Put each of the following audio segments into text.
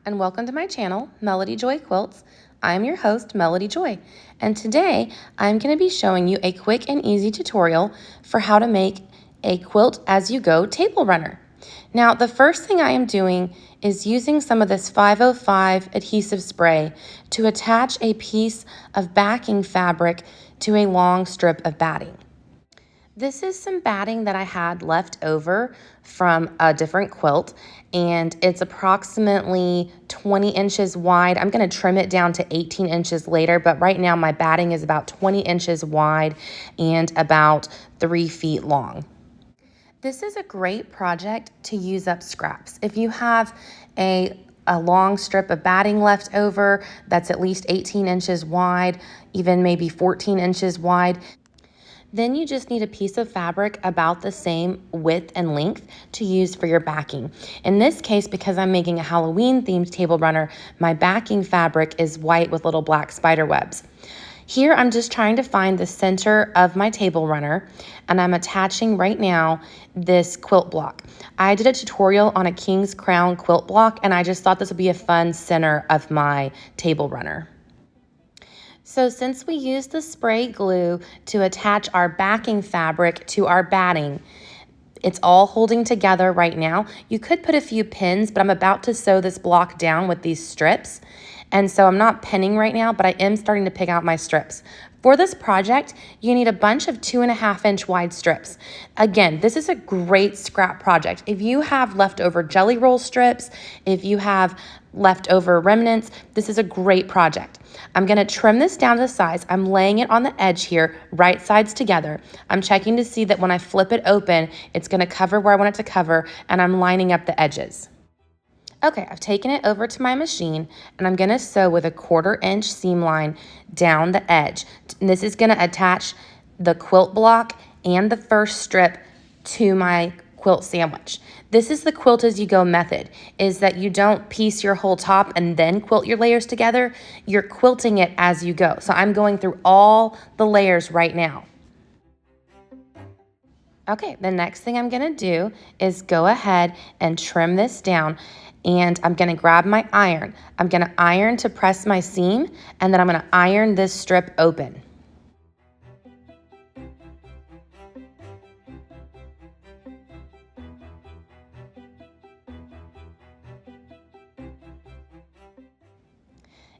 and welcome to my channel, Melody Joy Quilts. I'm your host, Melody Joy, and today I'm going to be showing you a quick and easy tutorial for how to make a quilt-as-you-go table runner. Now, the first thing I am doing is using some of this 505 adhesive spray to attach a piece of backing fabric to a long strip of batting. This is some batting that I had left over from a different quilt, and it's approximately 20 inches wide. I'm going to trim it down to 18 inches later, but right now my batting is about 20 inches wide and about 3 feet long. This is a great project to use up scraps. If you have a long strip of batting left over that's at least 18 inches wide, even maybe 14 inches wide, then you just need a piece of fabric about the same width and length to use for your backing. In this case, because I'm making a Halloween themed table runner, my backing fabric is white with little black spider webs. Here I'm just trying to find the center of my table runner, and I'm attaching right now this quilt block. I did a tutorial on a King's Crown quilt block, and I just thought this would be a fun center of my table runner. So since we used the spray glue to attach our backing fabric to our batting, it's all holding together right now. You could put a few pins, but I'm about to sew this block down with these strips. And so I'm not pinning right now, but I am starting to pick out my strips. For this project, you need a bunch of 2.5-inch wide strips. Again, this is a great scrap project. If you have leftover jelly roll strips, if you have leftover remnants, this is a great project. I'm going to trim this down to size. I'm laying it on the edge here, right sides together. I'm checking to see that when I flip it open, it's going to cover where I want it to cover, and I'm lining up the edges. Okay, I've taken it over to my machine, and I'm going to sew with a 1/4-inch seam line down the edge. And this is going to attach the quilt block and the first strip to my quilt sandwich. This is the quilt-as-you-go method, is that you don't piece your whole top and then quilt your layers together. You're quilting it as you go. So I'm going through all the layers right now. Okay, the next thing I'm going to do is go ahead and trim this down, and I'm going to grab my iron. I'm going to iron to press my seam, and then I'm going to iron this strip open.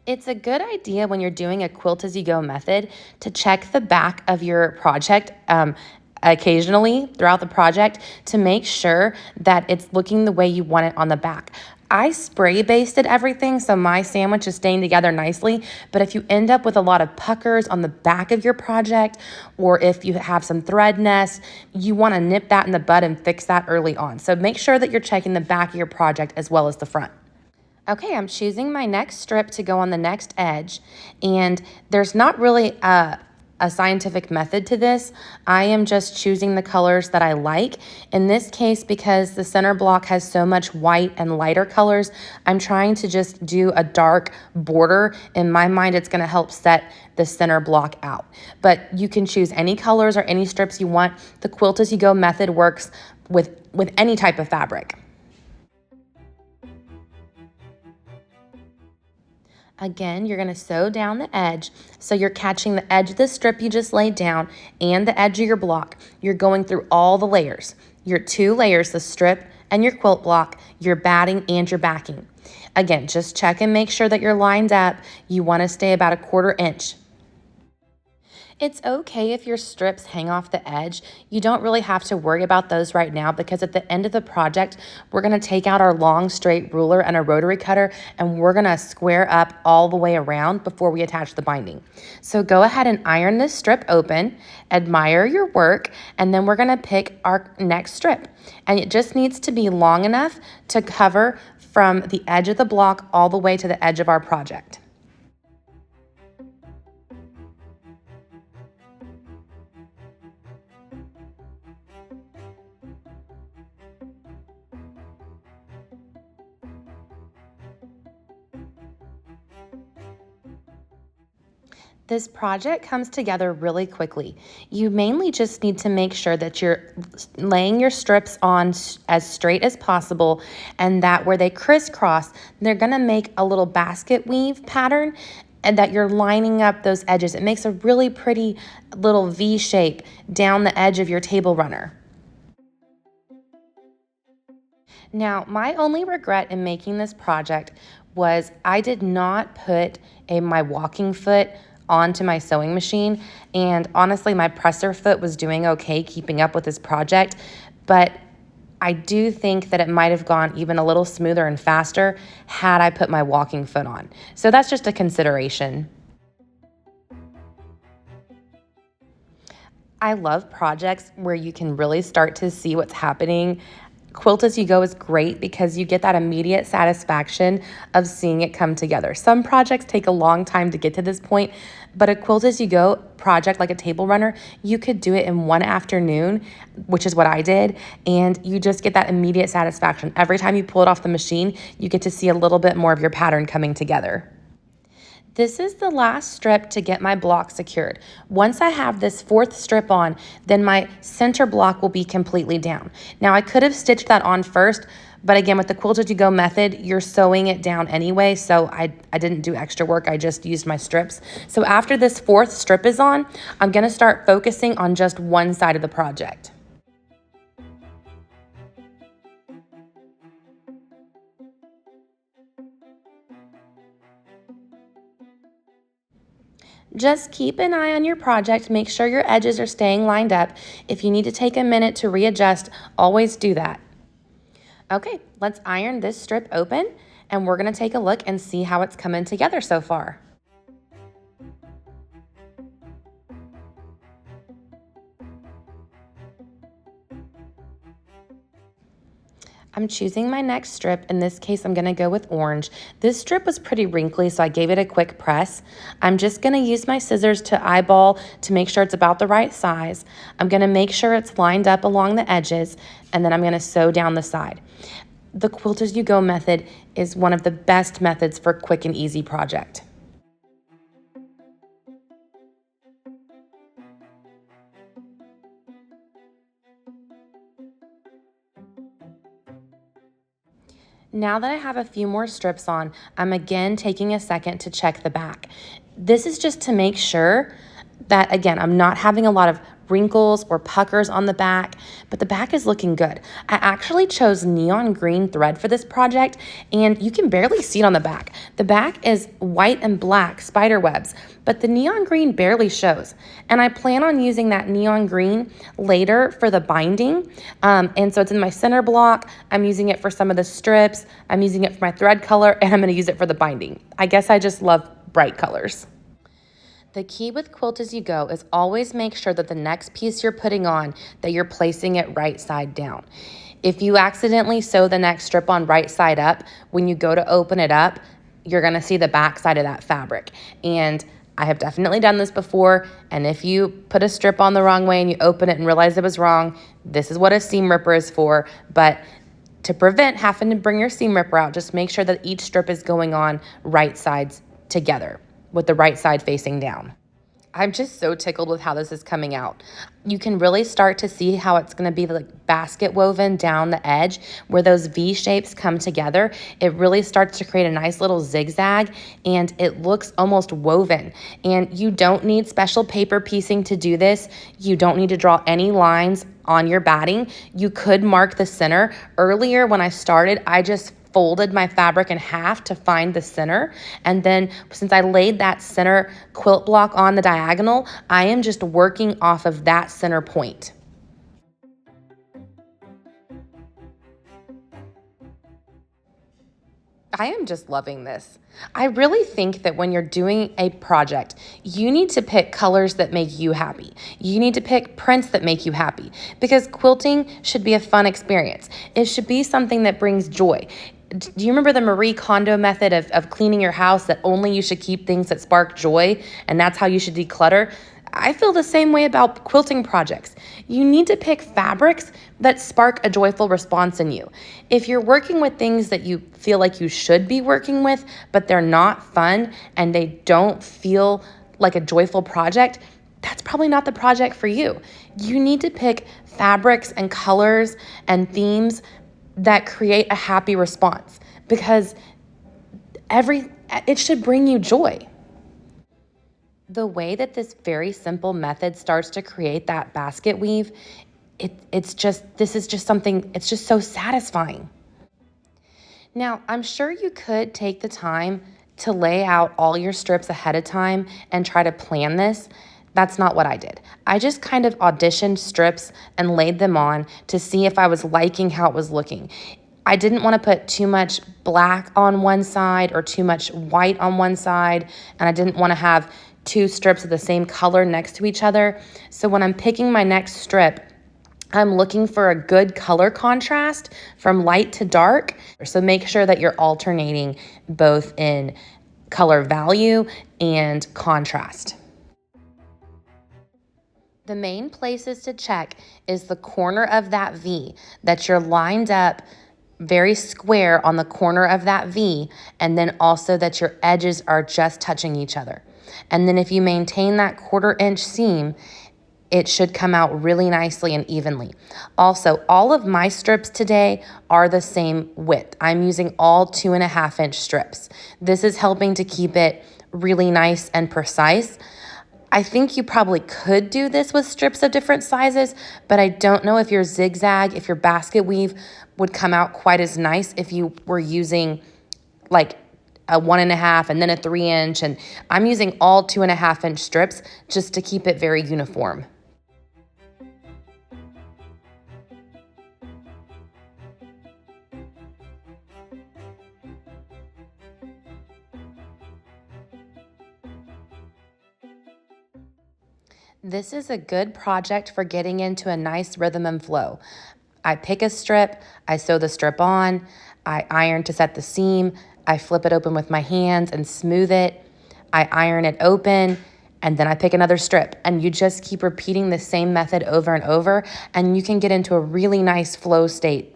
It's a good idea when you're doing a quilt-as-you-go method to check the back of your project occasionally throughout the project to make sure that it's looking the way you want it on the back. I spray basted everything, so my sandwich is staying together nicely, but if you end up with a lot of puckers on the back of your project, or if you have some thread nests, you want to nip that in the bud and fix that early on. So make sure that you're checking the back of your project as well as the front. Okay, I'm choosing my next strip to go on the next edge, and there's not really a scientific method to this. I am just choosing the colors that I like. In this case, because the center block has so much white and lighter colors, I'm trying to just do a dark border. In my mind, it's going to help set the center block out. But you can choose any colors or any strips you want. The quilt-as-you-go method works with any type of fabric. Again, you're going to sew down the edge, so you're catching the edge of the strip you just laid down and the edge of your block. You're going through all the layers. Your 2 layers, the strip and your quilt block, your batting and your backing. Again, just check and make sure that you're lined up. You want to stay about a 1/4 inch. It's okay if your strips hang off the edge. You don't really have to worry about those right now, because at the end of the project, we're going to take out our long straight ruler and a rotary cutter, and we're going to square up all the way around before we attach the binding. So go ahead and iron this strip open, admire your work, and then we're going to pick our next strip. And it just needs to be long enough to cover from the edge of the block all the way to the edge of our project. This project comes together really quickly. You mainly just need to make sure that you're laying your strips on as straight as possible, and that where they crisscross, they're gonna make a little basket weave pattern, and that you're lining up those edges. It makes a really pretty little V shape down the edge of your table runner. Now, my only regret in making this project was I did not put my walking foot onto my sewing machine. And honestly, my presser foot was doing okay keeping up with this project, but I do think that it might have gone even a little smoother and faster had I put my walking foot on. So that's just a consideration. I love projects where you can really start to see what's happening. Quilt as you go is great because you get that immediate satisfaction of seeing it come together. Some projects take a long time to get to this point, but a quilt as you go project like a table runner, you could do it in one afternoon, which is what I did, and you just get that immediate satisfaction. Every time you pull it off the machine, you get to see a little bit more of your pattern coming together. This is the last strip to get my block secured. Once I have this fourth strip on, then my center block will be completely down. Now I could have stitched that on first, but again, with the Quilt as you go method, you're sewing it down anyway, so I didn't do extra work, I just used my strips. So after this fourth strip is on, I'm gonna start focusing on just one side of the project. Just keep an eye on your project. Make sure your edges are staying lined up. If you need to take a minute to readjust, always do that. Okay, let's iron this strip open, and we're gonna take a look and see how it's coming together so far. I'm choosing my next strip. In this case, I'm gonna go with orange. This strip was pretty wrinkly, so I gave it a quick press. I'm just gonna use my scissors to eyeball to make sure it's about the right size. I'm gonna make sure it's lined up along the edges, and then I'm gonna sew down the side. The Quilt as you go method is one of the best methods for quick and easy project. Now that I have a few more strips on, I'm again taking a second to check the back. This is just to make sure that, again, I'm not having a lot of wrinkles or puckers on the back, but the back is looking good. I actually chose neon green thread for this project, and you can barely see it on the back. The back is white and black spider webs, but the neon green barely shows. And I plan on using that neon green later for the binding. And so it's in my center block. I'm using it for some of the strips. I'm using it for my thread color, and I'm gonna use it for the binding. I guess I just love bright colors. The key with Quilt as you go is always make sure that the next piece you're putting on, that you're placing it right side down. If you accidentally sew the next strip on right side up, when you go to open it up, you're gonna see the back side of that fabric. And I have definitely done this before, and if you put a strip on the wrong way and you open it and realize it was wrong, this is what a seam ripper is for. But to prevent having to bring your seam ripper out, just make sure that each strip is going on right sides together, with the right side facing down. I'm just so tickled with how this is coming out. You can really start to see how it's gonna be like basket woven down the edge where those V shapes come together. It really starts to create a nice little zigzag, and it looks almost woven. And you don't need special paper piecing to do this. You don't need to draw any lines on your batting. You could mark the center. Earlier when I started, I just folded my fabric in half to find the center. And then since I laid that center quilt block on the diagonal, I am just working off of that center point. I am just loving this. I really think that when you're doing a project, you need to pick colors that make you happy. You need to pick prints that make you happy, because quilting should be a fun experience. It should be something that brings joy. Do you remember the Marie Kondo method of cleaning your house, that only you should keep things that spark joy, and that's how you should declutter? I feel the same way about quilting projects. You need to pick fabrics that spark a joyful response in you. If you're working with things that you feel like you should be working with, but they're not fun and they don't feel like a joyful project, that's probably not the project for you. You need to pick fabrics and colors and themes that create a happy response, because it should bring you joy. The way that this very simple method starts to create that basket weave, it's just so satisfying. Now, I'm sure you could take the time to lay out all your strips ahead of time and try to plan this. That's not what I did. I just kind of auditioned strips and laid them on to see if I was liking how it was looking. I didn't want to put too much black on one side or too much white on one side, and I didn't want to have two strips of the same color next to each other. So when I'm picking my next strip, I'm looking for a good color contrast from light to dark. So make sure that you're alternating both in color value and contrast. The main places to check is the corner of that V, that you're lined up very square on the corner of that V, and then also that your edges are just touching each other. And then if you maintain that 1/4 inch seam, it should come out really nicely and evenly. Also, all of my strips today are the same width. I'm using all 2.5 inch strips. This is helping to keep it really nice and precise. I think you probably could do this with strips of different sizes, but I don't know if your zigzag, if your basket weave would come out quite as nice if you were using like a 1.5 and then a 3 inch. And I'm using all 2.5 inch strips just to keep it very uniform. This is a good project for getting into a nice rhythm and flow. I pick a strip, I sew the strip on, I iron to set the seam, I flip it open with my hands and smooth it, I iron it open, and then I pick another strip. And you just keep repeating the same method over and over, and you can get into a really nice flow state.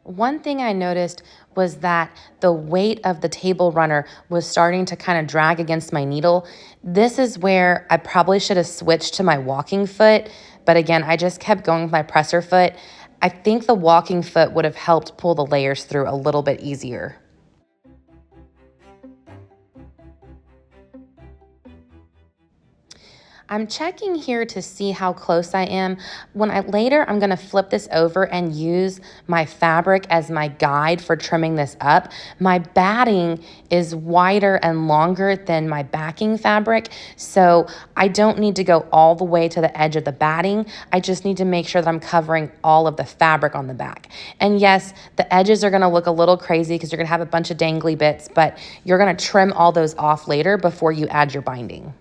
One thing I noticed was that the weight of the table runner was starting to kind of drag against my needle. This is where I probably should have switched to my walking foot, but again, I just kept going with my presser foot. I think the walking foot would have helped pull the layers through a little bit easier. I'm checking here to see how close I am. Later, I'm gonna flip this over and use my fabric as my guide for trimming this up. My batting is wider and longer than my backing fabric, so I don't need to go all the way to the edge of the batting. I just need to make sure that I'm covering all of the fabric on the back. And yes, the edges are gonna look a little crazy because you're gonna have a bunch of dangly bits, but you're gonna trim all those off later before you add your binding.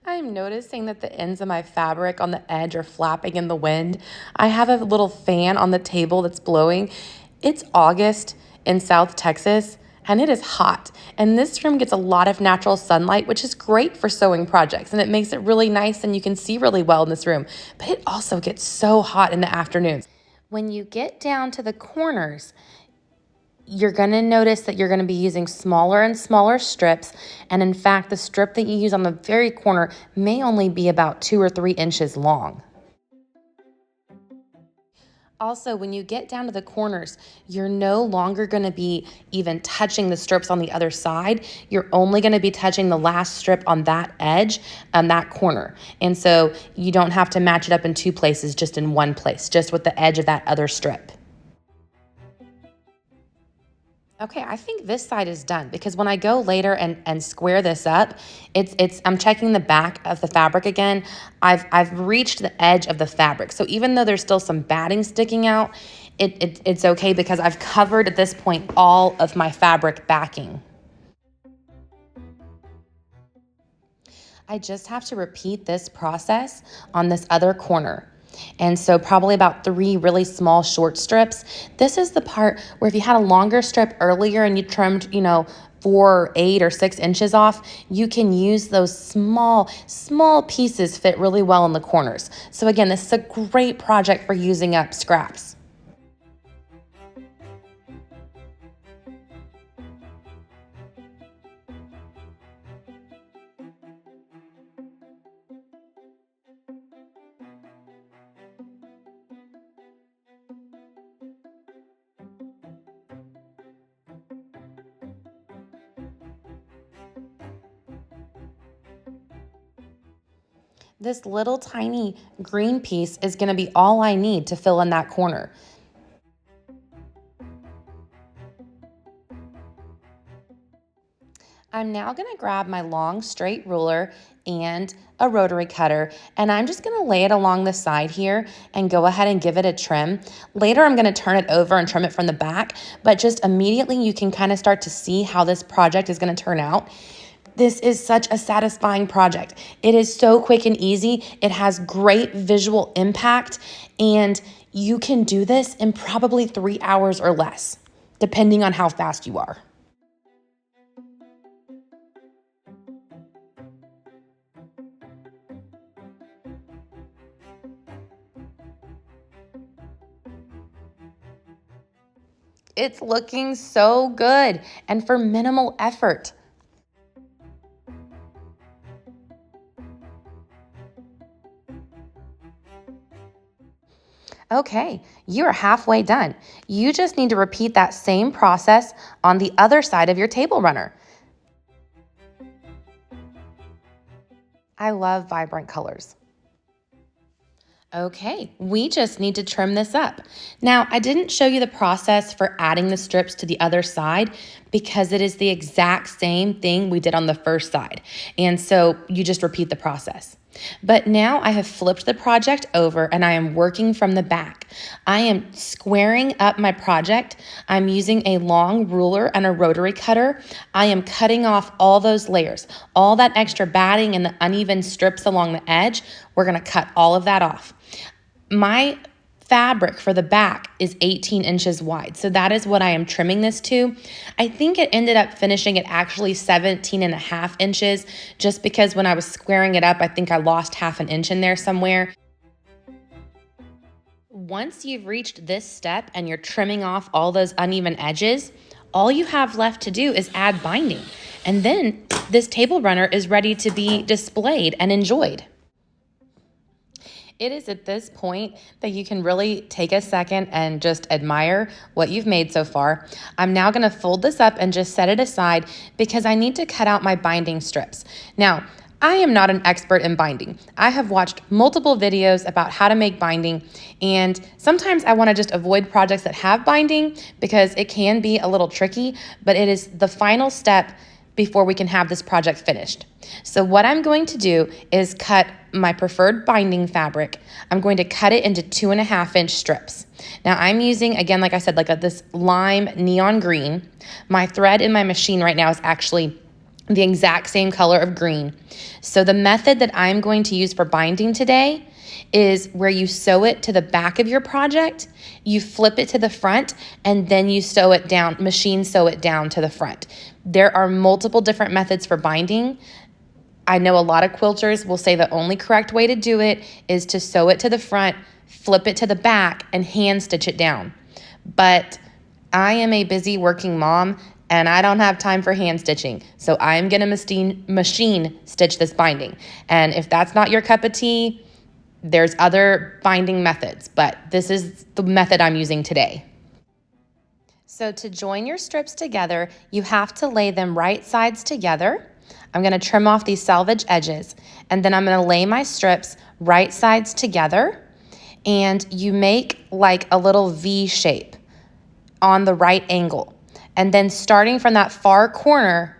I'm noticing that the ends of my fabric on the edge are flapping in the wind. I have a little fan on the table that's blowing. It's August in South Texas, and it is hot. And this room gets a lot of natural sunlight, which is great for sewing projects, and it makes it really nice and you can see really well in this room. But it also gets so hot in the afternoons. When you get down to the corners, you're gonna notice that you're gonna be using smaller and smaller strips. And in fact, the strip that you use on the very corner may only be about 2 or 3 inches long. Also, when you get down to the corners, you're no longer gonna be even touching the strips on the other side. You're only gonna be touching the last strip on that edge and that corner. And so you don't have to match it up in 2 places, just in 1 place, just with the edge of that other strip. Okay, I think this side is done because when I go later and square this up, I'm checking the back of the fabric again. I've reached the edge of the fabric. So even though there's still some batting sticking out, it's okay because I've covered at this point all of my fabric backing. I just have to repeat this process on this other corner. And so probably about 3 really small short strips. This is the part where if you had a longer strip earlier and you trimmed, 4, 8, or 6 inches off, you can use those small pieces fit really well in the corners. So again, this is a great project for using up scraps. This little tiny green piece is going to be all I need to fill in that corner. I'm now going to grab my long straight ruler and a rotary cutter, and I'm just going to lay it along the side here and go ahead and give it a trim. Later I'm going to turn it over and trim it from the back, but just immediately you can kind of start to see how this project is going to turn out. This is such a satisfying project. It is so quick and easy. It has great visual impact, and you can do this in probably 3 hours or less, depending on how fast you are. It's looking so good and for minimal effort. Okay, you're halfway done. You just need to repeat that same process on the other side of your table runner. I love vibrant colors. Okay, we just need to trim this up. Now, I didn't show you the process for adding the strips to the other side because it is the exact same thing we did on the first side. And so you just repeat the process. But now I have flipped the project over and I am working from the back. I am squaring up my project. I'm using a long ruler and a rotary cutter. I am cutting off all those layers, all that extra batting and the uneven strips along the edge. We're gonna cut all of that off. My fabric for the back is 18 inches wide. So that is what I am trimming this to. I think it ended up finishing at actually 17.5 inches, just because when I was squaring it up, I think I lost half an inch in there somewhere. Once you've reached this step and you're trimming off all those uneven edges, all you have left to do is add binding. And then this table runner is ready to be displayed and enjoyed. It is at this point that you can really take a second and just admire what you've made so far. I'm now going to fold this up and just set it aside because I need to cut out my binding strips. Now, I am not an expert in binding. I have watched multiple videos about how to make binding, and sometimes I want to just avoid projects that have binding because it can be a little tricky, but it is the final step before we can have this project finished. So what I'm going to do is cut my preferred binding fabric. I'm going to cut it into 2.5-inch strips. Now I'm using, again, like I said, this lime neon green. My thread in my machine right now is actually the exact same color of green. So the method that I'm going to use for binding today is where you sew it to the back of your project, you flip it to the front, and then you sew it down, machine sew it down to the front. There are multiple different methods for binding. I know a lot of quilters will say the only correct way to do it is to sew it to the front, flip it to the back, and hand stitch it down. But I am a busy working mom and I don't have time for hand stitching. So I'm gonna machine stitch this binding. And if that's not your cup of tea, there's other binding methods, but this is the method I'm using today. So to join your strips together, you have to lay them right sides together. I'm going to trim off these selvage edges, and then I'm going to lay my strips right sides together, and you make like a little V shape on the right angle. And then starting from that far corner,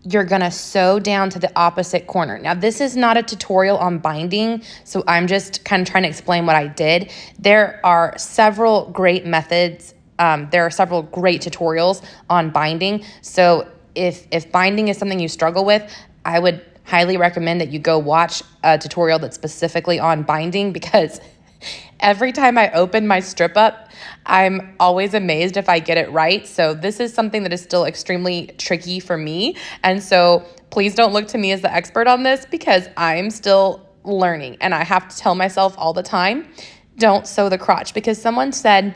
you're gonna sew down to the opposite corner. Now, this is not a tutorial on binding, so I'm just kind of trying to explain what I did. There are several great methods. There are several great tutorials on binding. So if binding is something you struggle with, I would highly recommend that you go watch a tutorial that's specifically on binding, because every time I open my strip up, I'm always amazed if I get it right. So this is something that is still extremely tricky for me. And so please don't look to me as the expert on this, because I'm still learning. And I have to tell myself all the time, don't sew the crotch, because someone said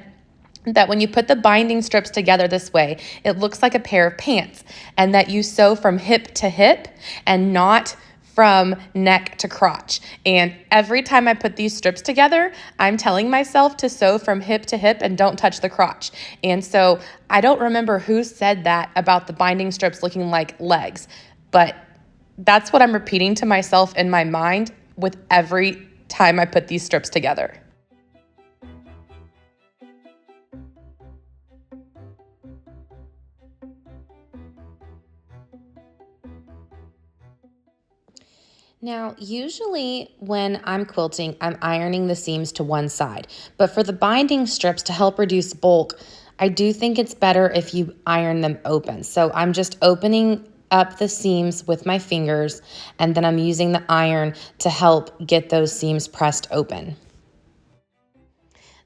that when you put the binding strips together this way, it looks like a pair of pants, and that you sew from hip to hip and not from neck to crotch. And every time I put these strips together, I'm telling myself to sew from hip to hip and don't touch the crotch. And so I don't remember who said that about the binding strips looking like legs, but that's what I'm repeating to myself in my mind with every time I put these strips together. Now, usually when I'm quilting, I'm ironing the seams to one side, but for the binding strips to help reduce bulk, I do think it's better if you iron them open. So I'm just opening up the seams with my fingers, and then I'm using the iron to help get those seams pressed open.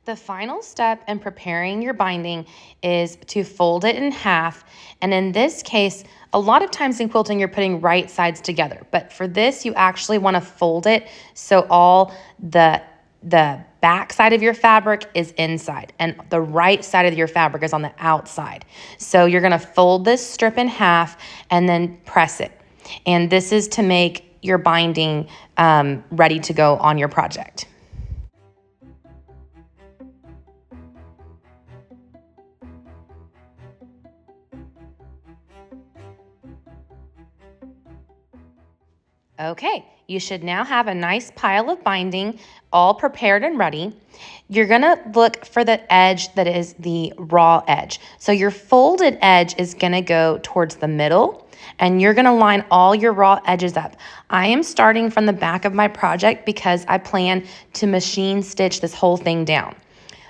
The final step in preparing your binding is to fold it in half. And in this case, a lot of times in quilting, you're putting right sides together. But for this, you actually want to fold it so all the back side of your fabric is inside and the right side of your fabric is on the outside. So you're going to fold this strip in half and then press it. And this is to make your binding ready to go on your project. Okay, you should now have a nice pile of binding all prepared and ready. You're gonna look for the edge that is the raw edge. So your folded edge is gonna go towards the middle, and you're gonna line all your raw edges up. I am starting from the back of my project because I plan to machine stitch this whole thing down.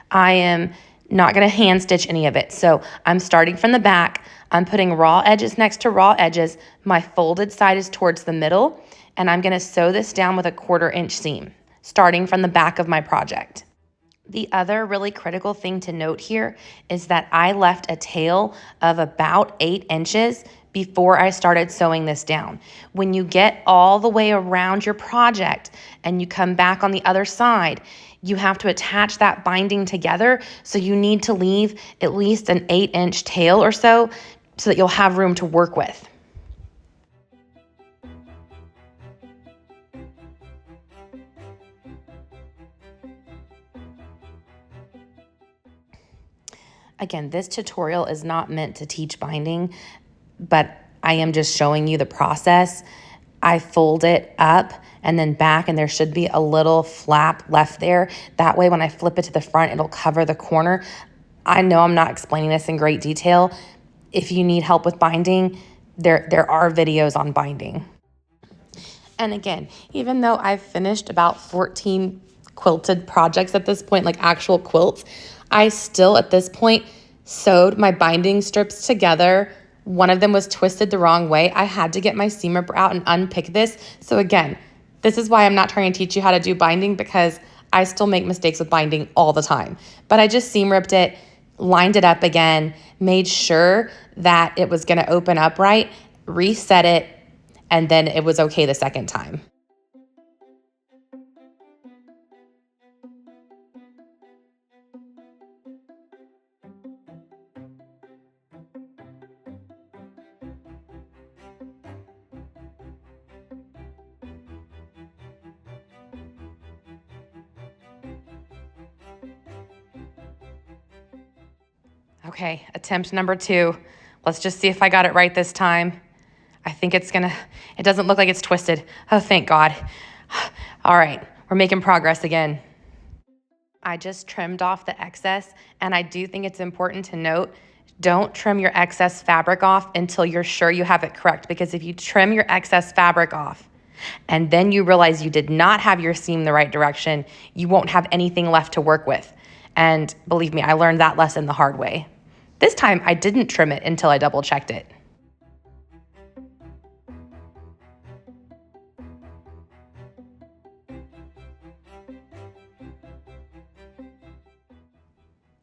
I am not gonna hand stitch any of it. So I'm starting from the back. I'm putting raw edges next to raw edges. My folded side is towards the middle, and I'm gonna sew this down with a 1/4 inch seam, starting from the back of my project. The other really critical thing to note here is that I left a tail of about 8 inches before I started sewing this down. When you get all the way around your project and you come back on the other side, you have to attach that binding together. So you need to leave at least an 8-inch tail or so that you'll have room to work with. Again, this tutorial is not meant to teach binding, but I am just showing you the process. I fold it up and then back, and there should be a little flap left there. That way, when I flip it to the front, it'll cover the corner. I know I'm not explaining this in great detail. If you need help with binding, there are videos on binding. And again, even though I've finished about 14 quilted projects at this point, like actual quilts, I still at this point sewed my binding strips together. One of them was twisted the wrong way. I had to get my seam ripper out and unpick this. So again, this is why I'm not trying to teach you how to do binding, because I still make mistakes with binding all the time. But I just seam ripped it, lined it up again, made sure that it was gonna open up right, reset it, and then it was okay the second time. Okay, attempt number 2. Let's just see if I got it right this time. I think it doesn't look like it's twisted. Oh, thank God. All right, we're making progress again. I just trimmed off the excess, and I do think it's important to note, Don't trim your excess fabric off until you're sure you have it correct, because if you trim your excess fabric off and then you realize you did not have your seam the right direction, you won't have anything left to work with. And believe me, I learned that lesson the hard way. This time I didn't trim it until I double checked it.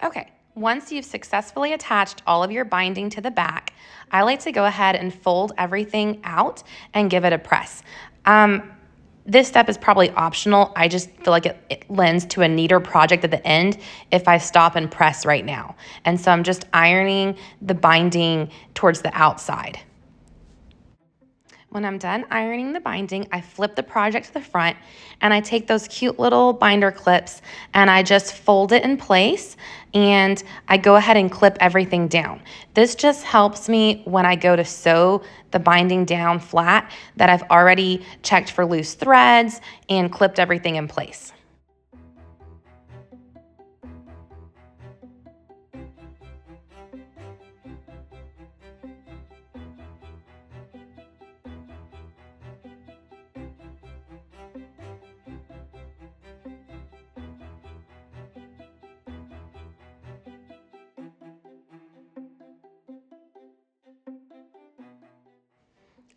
Okay, once you've successfully attached all of your binding to the back, I like to go ahead and fold everything out and give it a press. This step is probably optional. I just feel like it lends to a neater project at the end if I stop and press right now. And so I'm just ironing the binding towards the outside. When I'm done ironing the binding, I flip the project to the front and I take those cute little binder clips and I just fold it in place and I go ahead and clip everything down. This just helps me when I go to sew the binding down flat that I've already checked for loose threads and clipped everything in place.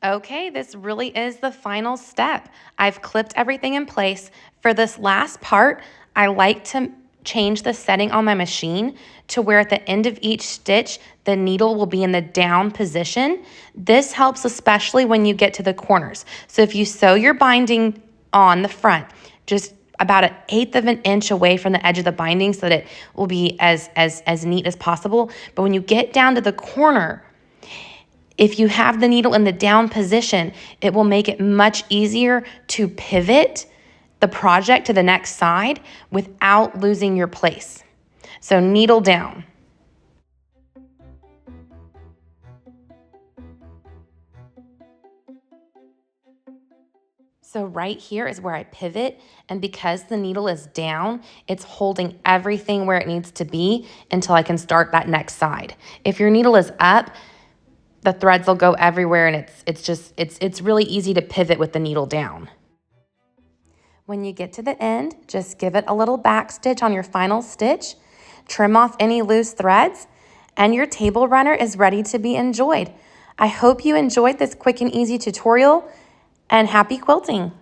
Okay, this really is the final step. I've clipped everything in place. For this last part, I like to change the setting on my machine to where at the end of each stitch, the needle will be in the down position. This helps especially when you get to the corners. So if you sew your binding on the front, just about 1/8 of an inch away from the edge of the binding so that it will be as neat as possible. But when you get down to the corner, if you have the needle in the down position, it will make it much easier to pivot the project to the next side without losing your place. So needle down. So right here is where I pivot, and because the needle is down, it's holding everything where it needs to be until I can start that next side. If your needle is up, the threads will go everywhere and it's really easy to pivot with the needle down. When you get to the end, just give it a little back stitch on your final stitch, trim off any loose threads, and your table runner is ready to be enjoyed. I hope you enjoyed this quick and easy tutorial, and happy quilting!